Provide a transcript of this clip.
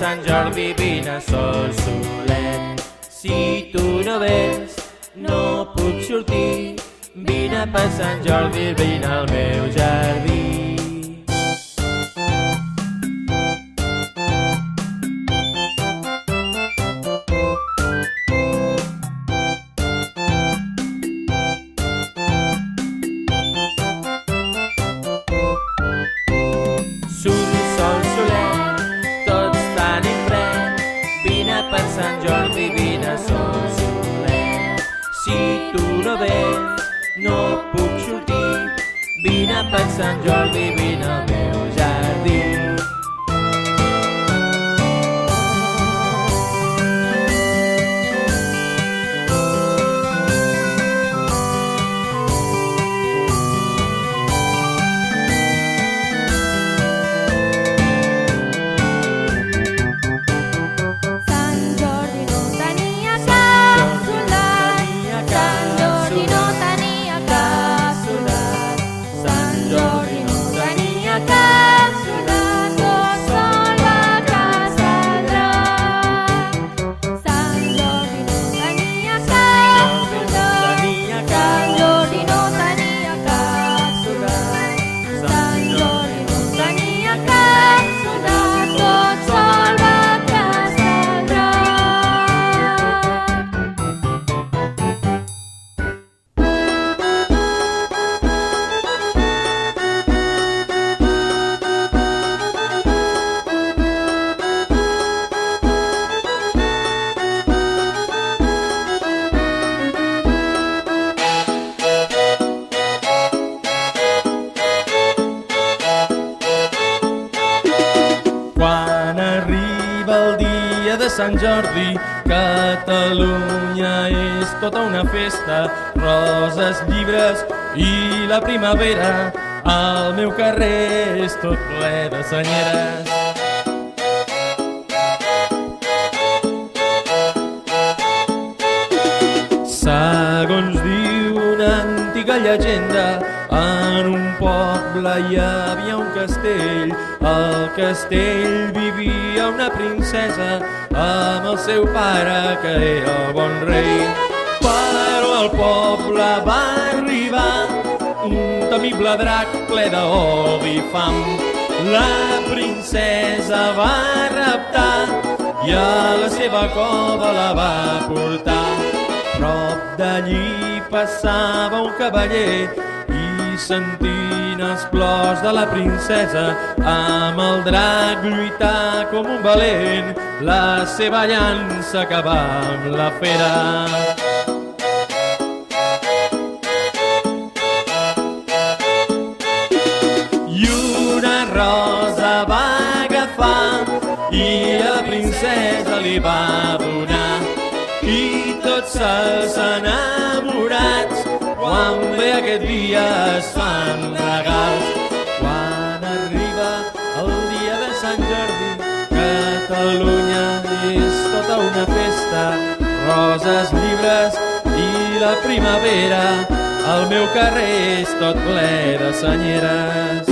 Sant Jordi vine sol solet. Si tu no vens, no puc sortir. Vine per Sant Jordi, vine al meu jardí. Sant Jordi vine sol solet. Si tu no vens, no puc sortir. Vine per Sant Jordi, vine al meu jardí. Quan arriba el dia de Sant Jordi, Catalunya és tota una festa. Roses, llibres i la primavera, el meu carrer és tot ple de senyeres. Segons diu una antiga llegenda, en un poble hi havia un castell. Al castell vivia una princesa amb el seu pare, que era el bon rei. Però al poble va arribar un temible drac ple d'odi i fam. La princesa va raptar i a la seva cova la va portar. Prop d'allí passava un cavaller i sentint els plors de la princesa, amb el drac lluitar com un valent, la seva llança acabà amb la fera. I una rosa va agafar i a la princesa li va donar. I tots els enamorats, quan ve aquest dia es fan regals. Quan arriba el dia de Sant Jordi, Catalunya és tota una festa. Roses, llibres i la primavera, el meu carrer és tot ple de senyeres.